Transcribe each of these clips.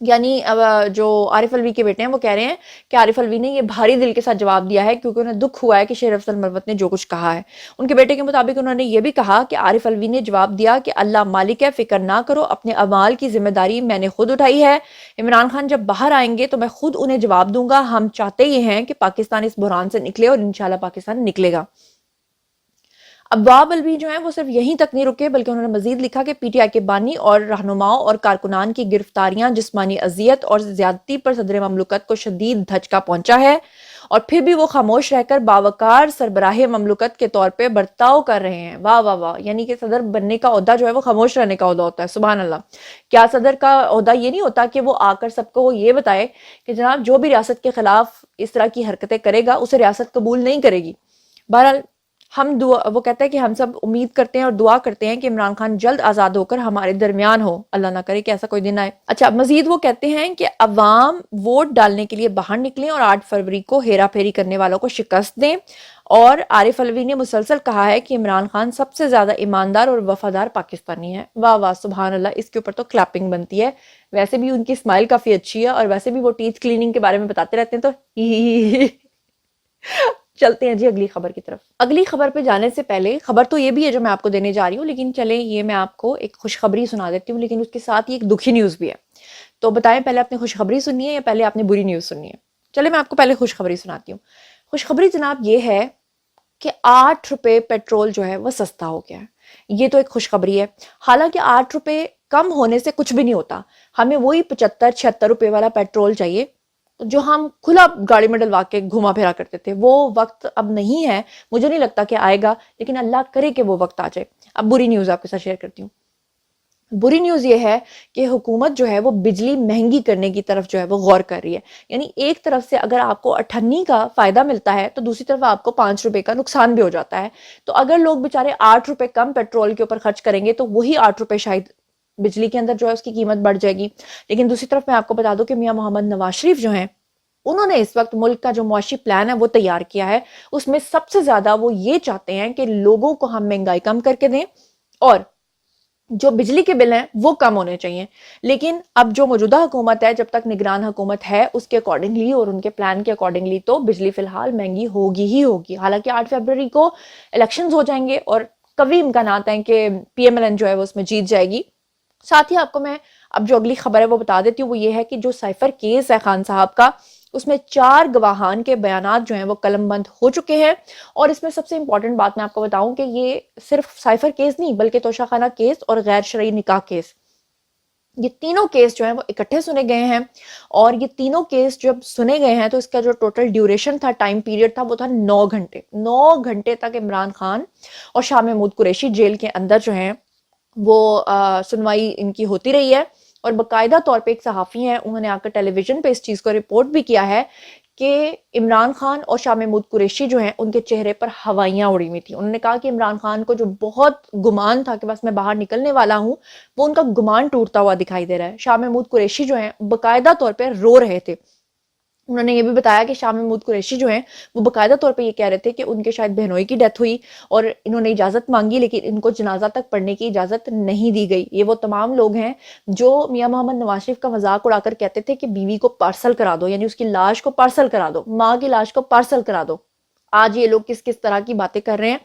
یعنی جو عارف الوی کے بیٹے ہیں وہ کہہ رہے ہیں کہ عارف الوی نے یہ بھاری دل کے ساتھ جواب دیا ہے کیونکہ انہیں دکھ ہوا ہے کہ شیر افضل مروت نے جو کچھ کہا ہے. ان کے بیٹے کے مطابق انہوں نے یہ بھی کہا کہ عارف الوی نے جواب دیا کہ اللہ مالک ہے، فکر نہ کرو، اپنے اعمال کی ذمہ داری میں نے خود اٹھائی ہے. عمران خان جب باہر آئیں گے تو میں خود انہیں جواب دوں گا. ہم چاہتے یہ ہیں کہ پاکستان اس بحران سے نکلے اور انشاءاللہ پاکستان نکلے گا. عباب الوی جو ہیں وہ صرف یہیں تک نہیں رکے بلکہ انہوں نے مزید لکھا کہ پی ٹی آئی کے بانی اور رہنماؤں اور کارکنان کی گرفتاریاں جسمانی اذیت اور زیادتی پر صدر مملکت کو شدید دھچکا پہنچا ہے، اور پھر بھی وہ خاموش رہ کر باوقار سربراہ مملکت کے طور پہ برتاؤ کر رہے ہیں. واہ واہ واہ. یعنی کہ صدر بننے کا عہدہ جو ہے وہ خاموش رہنے کا عہدہ ہوتا ہے. سبحان اللہ. کیا صدر کا عہدہ یہ نہیں ہوتا کہ وہ آ کر سب کو یہ بتائے کہ جناب جو بھی ریاست کے خلاف اس طرح کی حرکتیں کرے گا اسے ریاست قبول نہیں کرے گی. بہرحال وہ کہتا ہے کہ ہم سب امید کرتے ہیں اور دعا کرتے ہیں کہ عمران خان جلد آزاد ہو کر ہمارے درمیان ہو. اللہ نہ کرے کہ ایسا کوئی دن آئے. اچھا، مزید وہ کہتے ہیں کہ عوام ووٹ ڈالنے کے لیے باہر نکلیں اور 8 فروری کو ہیرا پھیری کرنے والوں کو شکست دیں. اور عارف الوی نے مسلسل کہا ہے کہ عمران خان سب سے زیادہ ایماندار اور وفادار پاکستانی ہے. واہ واہ سبحان اللہ. اس کے اوپر تو کلیپنگ بنتی ہے. ویسے بھی ان کی اسمائل کافی اچھی ہے اور ویسے بھی وہ ٹیتھ کلیننگ کے بارے میں بتاتے رہتے ہیں تو چلتے ہیں جی اگلی خبر کی طرف. اگلی خبر پہ جانے سے پہلے خبر تو یہ بھی ہے جو میں آپ کو دینے جا رہی ہوں، لیکن چلیں یہ میں آپ کو ایک خوشخبری سنا دیتی ہوں، لیکن اس کے ساتھ ہی ایک دکھی نیوز بھی ہے. تو بتائیں پہلے آپ نے خوشخبری سنی ہے یا پہلے آپ نے بری نیوز سنی ہے؟ چلے میں آپ کو پہلے خوشخبری سناتی ہوں. خوشخبری جناب یہ ہے کہ 8 روپے پیٹرول جو ہے وہ سستا ہو گیا ہے. یہ تو ایک خوشخبری ہے. حالانکہ 8 روپے کم ہونے سے کچھ بھی نہیں ہوتا. ہمیں وہی 75-76 روپے والا پیٹرول چاہیے جو ہم کھلا گاڑی میں ڈلوا کے گھما پھرا کرتے تھے. وہ وقت اب نہیں ہے، مجھے نہیں لگتا کہ آئے گا، لیکن اللہ کرے کہ وہ وقت آ جائے. اب بری نیوز آپ کے ساتھ شیئر کرتی ہوں. بری نیوز یہ ہے کہ حکومت جو ہے وہ بجلی مہنگی کرنے کی طرف جو ہے وہ غور کر رہی ہے. یعنی ایک طرف سے اگر آپ کو 98 کا فائدہ ملتا ہے تو دوسری طرف آپ کو 5 روپے کا نقصان بھی ہو جاتا ہے. تو اگر لوگ بیچارے 8 روپے کم پیٹرول کے اوپر خرچ کریں گے تو وہی 8 روپے شاید بجلی کے اندر جو ہے اس کی قیمت بڑھ جائے گی. لیکن دوسری طرف میں آپ کو بتا دوں کہ میاں محمد نواز شریف جو ہیں انہوں نے اس وقت ملک کا جو معاشی پلان ہے وہ تیار کیا ہے. اس میں سب سے زیادہ وہ یہ چاہتے ہیں کہ لوگوں کو ہم مہنگائی کم کر کے دیں اور جو بجلی کے بل ہیں وہ کم ہونے چاہیے. لیکن اب جو موجودہ حکومت ہے، جب تک نگران حکومت ہے، اس کے اکارڈنگلی اور ان کے پلان کے اکارڈنگلی تو بجلی فی الحال مہنگی ہوگی ہی ہوگی. حالانکہ 8 فروری کو الیکشنز ہو جائیں گے اور قوی امکانات ہیں کہ پی ایم ایل این جو ہے وہ اس میں جیت جائے گی. ساتھ ہی آپ کو میں اب جو اگلی خبر ہے وہ بتا دیتی ہوں. وہ یہ ہے کہ جو سائفر کیس ہے خان صاحب کا، اس میں 4 گواہان کے بیانات جو ہیں وہ قلم بند ہو چکے ہیں. اور اس میں سب سے امپورٹنٹ بات میں آپ کو بتاؤں کہ یہ صرف سائفر کیس نہیں بلکہ توشہ خانہ کیس اور غیر شرعی نکاح کیس، یہ تینوں کیس جو ہیں وہ اکٹھے سنے گئے ہیں. اور یہ تینوں کیس جب سنے گئے ہیں تو اس کا جو ٹوٹل ڈیوریشن تھا، ٹائم پیریڈ تھا، وہ تھا 9 گھنٹے. 9 گھنٹے تک عمران خان اور شاہ محمود قریشی جیل کے اندر جو ہیں وہ سنوائی ان کی ہوتی رہی ہے. اور باقاعدہ طور پہ ایک صحافی ہیں، انہوں نے آ کر ٹیلی ویژن پہ اس چیز کو رپورٹ بھی کیا ہے کہ عمران خان اور شاہ محمود قریشی جو ہیں ان کے چہرے پر ہوائیاں اڑی ہوئی تھیں. انہوں نے کہا کہ عمران خان کو جو بہت گمان تھا کہ بس میں باہر نکلنے والا ہوں، وہ ان کا گمان ٹوٹتا ہوا دکھائی دے رہا ہے. شاہ محمود قریشی جو ہیں باقاعدہ طور پہ رو رہے تھے. انہوں نے یہ بھی بتایا کہ شاہ محمود قریشی جو ہیں وہ باقاعدہ طور پہ یہ کہہ رہے تھے کہ ان کے شاید بہنوئی کی ڈیتھ ہوئی اور انہوں نے اجازت مانگی لیکن ان کو جنازہ تک پڑھنے کی اجازت نہیں دی گئی. یہ وہ تمام لوگ ہیں جو میاں محمد نواز شریف کا مذاق اڑا کر کہتے تھے کہ بیوی کو پارسل کرا دو، یعنی اس کی لاش کو پارسل کرا دو، ماں کی لاش کو پارسل کرا دو. آج یہ لوگ کس طرح کی باتیں کر رہے ہیں.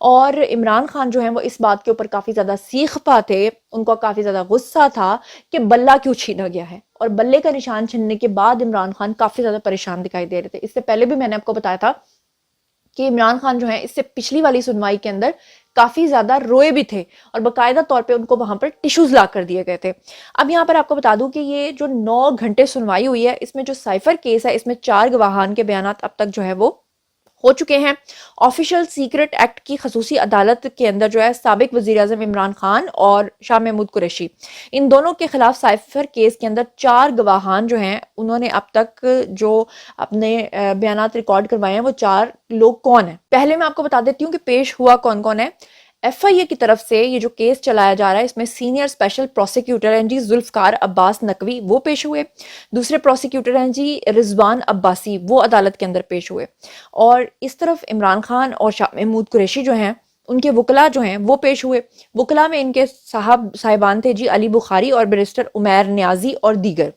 اور عمران خان جو ہیں وہ اس بات کے اوپر کافی زیادہ سیخ پا تھے، ان کو کافی زیادہ غصہ تھا کہ بلہ کیوں چھینا گیا ہے. اور بلے کا نشان چھیننے کے بعد عمران خان کافی زیادہ پریشان دکھائی دے رہے تھے. اس سے پہلے بھی میں نے آپ کو بتایا تھا کہ عمران خان جو ہیں اس سے پچھلی والی سنوائی کے اندر کافی زیادہ روئے بھی تھے اور باقاعدہ طور پہ ان کو وہاں پر ٹیشوز لا کر دیے گئے تھے. اب یہاں پر آپ کو بتا دوں کہ یہ جو 9 گھنٹے سنوائی ہوئی ہے، اس میں جو سائفر کیس ہے اس میں 4 گواہان کے بیانات اب تک جو ہے وہ ہو چکے ہیں. آفیشل سیکرٹ ایکٹ کی خصوصی عدالت کے اندر جو ہے سابق وزیر اعظم عمران خان اور شاہ محمود قریشی، ان دونوں کے خلاف سائفر کیس کے اندر 4 گواہان جو ہیں انہوں نے اب تک جو اپنے بیانات ریکارڈ کروائے ہیں وہ 4 لوگ کون ہیں. پہلے میں آپ کو بتا دیتی ہوں کہ پیش ہوا کون کون ہے. ایف آئی اے کی طرف سے یہ جو کیس چلایا جا رہا ہے اس میں سینئر اسپیشل پروسیکیوٹر ہیں جی ذوالفقار عباس نقوی، وہ پیش ہوئے. دوسرے پروسیکیوٹر ہیں جی رضوان عباسی، وہ عدالت کے اندر پیش ہوئے. اور اس طرف عمران خان اور شاہ محمود قریشی جو ہیں ان کے وکلاء جو ہیں وہ پیش ہوئے. وکلاء میں ان کے صاحبان تھے جی علی بخاری اور بیرسٹر عمیر نیازی اور دیگر.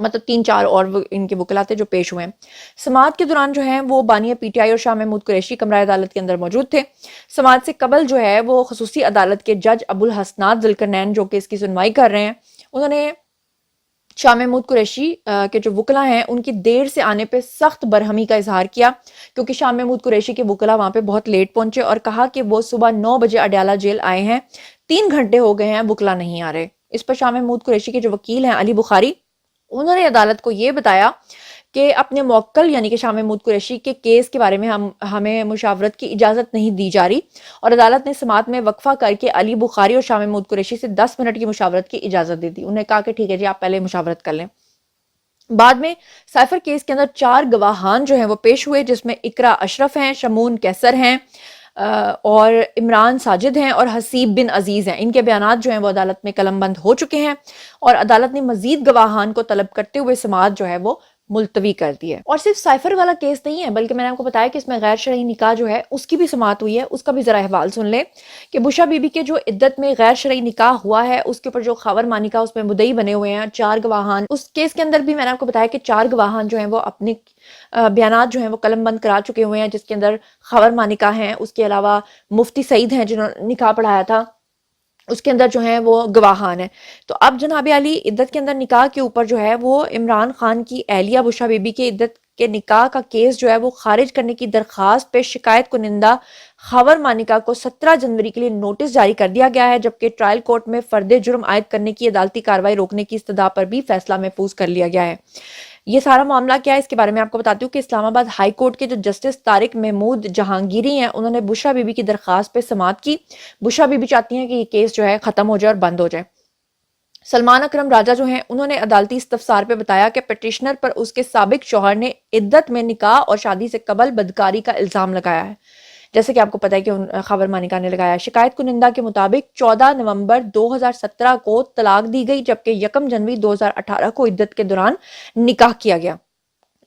مطلب 3-4 اور ان کے وکلا تھے جو پیش ہوئے ہیں۔ سماعت کے دوران جو ہیں وہ بانی پی ٹی آئی اور شاہ محمود قریشی کمرہ عدالت کے اندر موجود تھے۔ سماعت سے قبل جو ہے وہ خصوصی عدالت کے جج ابو الحسنات ذوالقرنین جو کہ اس کی سنوائی کر رہے ہیں، انہوں نے شاہ محمود قریشی کے جو وکلا ہیں ان کی دیر سے آنے پہ سخت برہمی کا اظہار کیا، کیونکہ شاہ محمود قریشی کے وکلا وہاں پہ بہت لیٹ پہنچے، اور کہا کہ وہ صبح 9 بجے اڈیالہ جیل آئے ہیں، 3 گھنٹے ہو گئے ہیں وکلا نہیں آ رہے۔ اس پر شاہ محمود قریشی کے جو وکیل ہیں علی بخاری، انہوں نے عدالت کو یہ بتایا کہ اپنے موکل یعنی کہ شاہ محمود قریشی کے کیس کے بارے میں ہمیں مشاورت کی اجازت نہیں دی جا رہی، اور عدالت نے سماعت میں وقفہ کر کے علی بخاری اور شاہ محمود قریشی سے 10 منٹ کی مشاورت کی اجازت دے دی۔ انہوں نے کہا کہ ٹھیک ہے جی آپ پہلے مشاورت کر لیں۔ بعد میں سائفر کیس کے اندر 4 گواہان جو ہیں وہ پیش ہوئے، جس میں اقرا اشرف ہیں، شمون کیسر ہیں اور عمران ساجد ہیں اور حسیب بن عزیز ہیں۔ ان کے بیانات جو ہیں وہ عدالت میں قلم بند ہو چکے ہیں، اور عدالت نے مزید گواہان کو طلب کرتے ہوئے سماعت جو ہے وہ ملتوی کر دی ہے۔ اور صرف سائفر والا کیس نہیں ہے، بلکہ میں نے آپ کو بتایا کہ اس میں غیر شرعی نکاح جو ہے اس کی بھی سماعت ہوئی ہے۔ اس کا بھی ذرا احوال سن لیں کہ بشا بی بی کے جو عدت میں غیر شرعی نکاح ہوا ہے اس کے اوپر جو خاور مانی کا اس میں مدعی بنے ہوئے ہیں 4 گواہان، اس کیس کے اندر بھی میں نے آپ کو بتایا کہ 4 گواہان جو ہیں وہ اپنے بیانات جو ہیں وہ قلم بند کرا چکے ہوئے ہیں، جس کے اندر خاور مانی کا ہیں، اس کے علاوہ مفتی سعید ہیں جنہوں نے نکاح پڑھایا تھا، اس کے اندر جو ہیں وہ گواہان ہیں۔ تو اب جناب علی عدت کے اندر نکاح کے اوپر جو ہے وہ عمران خان کی اہلیہ بشا بی بی کے عدت کے نکاح کا کیس جو ہے وہ خارج کرنے کی درخواست پہ شکایت کنندہ خاور مانیکا کو 17 جنوری کے لیے نوٹس جاری کر دیا گیا ہے، جبکہ ٹرائل کورٹ میں فرد جرم عائد کرنے کی عدالتی کارروائی روکنے کی استدعا پر بھی فیصلہ محفوظ کر لیا گیا ہے۔ یہ سارا معاملہ کیا ہے اس کے بارے میں آپ کو بتاتی ہوں کہ اسلام آباد ہائی کورٹ کے جو جسٹس طارق محمود جہانگیری ہیں، انہوں نے بشرا بی بی کی درخواست پہ سماعت کی۔ بشرا بی بی چاہتی ہیں کہ یہ کیس جو ہے ختم ہو جائے اور بند ہو جائے۔ سلمان اکرم راجہ جو ہیں انہوں نے عدالتی استفسار پہ بتایا کہ پٹیشنر پر اس کے سابق شوہر نے عدت میں نکاح اور شادی سے قبل بدکاری کا الزام لگایا ہے، جیسے کہ آپ کو پتہ ہے کہ خاور مانیکا نے لگایا۔ شکایت کنندہ کے مطابق 14 نومبر 2017 کو طلاق دی گئی، جبکہ 1 جنوری 2018 کو عدت کے دوران نکاح کیا گیا،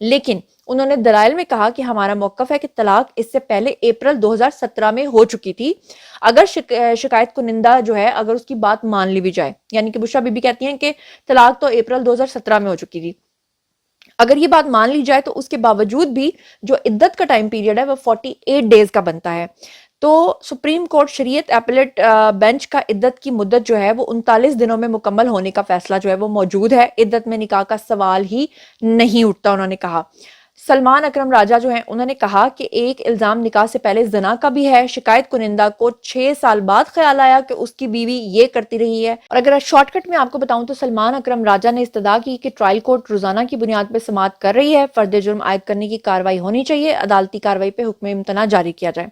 لیکن انہوں نے دلائل میں کہا کہ ہمارا موقف ہے کہ طلاق اس سے پہلے اپریل 2017 میں ہو چکی تھی، اگر شکایت کنندہ جو ہے اگر اس کی بات مان لی بھی جائے، یعنی کہ بشرا بی بی کہتی ہیں کہ طلاق تو اپریل 2017 میں ہو چکی تھی، اگر یہ بات مان لی جائے تو اس کے باوجود بھی جو عدت کا ٹائم پیریڈ ہے وہ 48 ڈیز کا بنتا ہے۔ تو سپریم کورٹ شریعت اپیلیٹ بینچ کا عدت کی مدت جو ہے وہ 39 دنوں میں مکمل ہونے کا فیصلہ جو ہے وہ موجود ہے، عدت میں نکاح کا سوال ہی نہیں اٹھتا، انہوں نے کہا۔ سلمان اکرم راجہ جو ہیں انہوں نے کہا کہ ایک الزام نکاح سے پہلے زنا کا بھی ہے، شکایت کنندہ کو 6 سال بعد خیال آیا کہ اس کی بیوی یہ کرتی رہی ہے۔ اور اگر شارٹ کٹ میں آپ کو بتاؤں تو سلمان اکرم راجہ نے استدعا کی کہ ٹرائل کورٹ روزانہ کی بنیاد پہ سماعت کر رہی ہے، فرد جرم عائد کرنے کی کارروائی ہونی چاہیے، عدالتی کارروائی پہ حکم امتناع جاری کیا جائے۔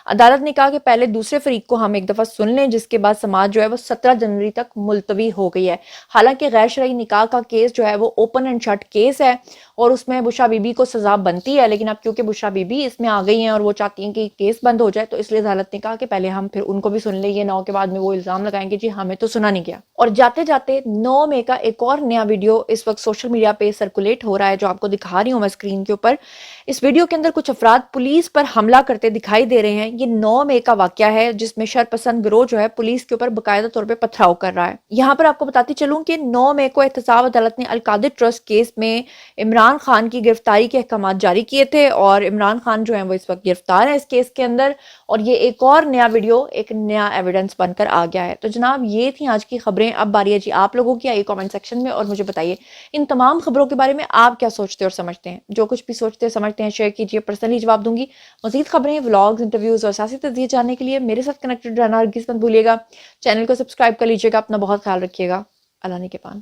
عدالت نے کہا کہ پہلے دوسرے فریق کو ہم ایک دفعہ سن لیں، جس کے بعد سماعت جو ہے وہ 17 جنوری تک ملتوی ہو گئی ہے۔ حالانکہ غیر شرعی نکاح کا کیس جو ہے وہ اوپن اینڈ شٹ کیس ہے اور اس میں بشرا بی بی کو سزا بنتی ہے، لیکن اب کیونکہ بشرا بی بی اس میں آ گئی ہیں اور وہ چاہتی ہیں کہ کیس بند ہو جائے، تو اس لیے عدالت نے کہا کہ پہلے ہم پھر ان کو بھی سن لیں، یہ 9 کے بعد میں وہ الزام لگائیں گے جی ہمیں تو سنا نہیں گیا۔ اور جاتے جاتے 9 مئی کا ایک اور نیا ویڈیو اس وقت سوشل میڈیا پہ سرکولیٹ ہو رہا ہے، جو آپ کو دکھا رہی ہوں میں اسکرین کے اوپر۔ اس ویڈیو کے اندر کچھ افراد پولیس پر حملہ کرتے دکھائی دے رہے ہیں۔ یہ 9 مئی کا واقعہ ہے جس میں شرپسند گروہ جو ہے پولیس کے اوپر باقاعدہ طور پہ پتھراؤ کر رہا ہے۔ یہاں پر آپ کو بتاتی چلوں کہ 9 مئی کو احتساب عدالت نے القادر ٹرسٹ کیس میں عمران خان کی گرفتاری کے احکامات جاری کیے تھے، اور عمران خان جو ہیں وہ اس وقت گرفتار ہیں اس کیس کے اندر، اور یہ ایک اور نیا ویڈیو ایک نیا ایویڈنس بن کر آ گیا ہے۔ تو جناب یہ تھیں آج کی خبریں، اب باری ہے جی آپ لوگوں کی، آئیے کامنٹ سیکشن میں اور مجھے بتائیے ان تمام خبروں کے بارے میں آپ کیا سوچتے اور سمجھتے ہیں۔ جو کچھ بھی سوچتے سمجھتے ہیں شیئر کیجیے، پرسنلی جواب دوں گی۔ مزید خبریں، ولاگز، انٹرویوز اور سیاسی تجزیے جاننے کے لیے میرے ساتھ کنیکٹڈ رہنا ہرگز مت بھولیے گا۔ چینل کو سبسکرائب کر لیجیے گا، اپنا بہت خیال رکھیے گا۔ اللہ نگہبان۔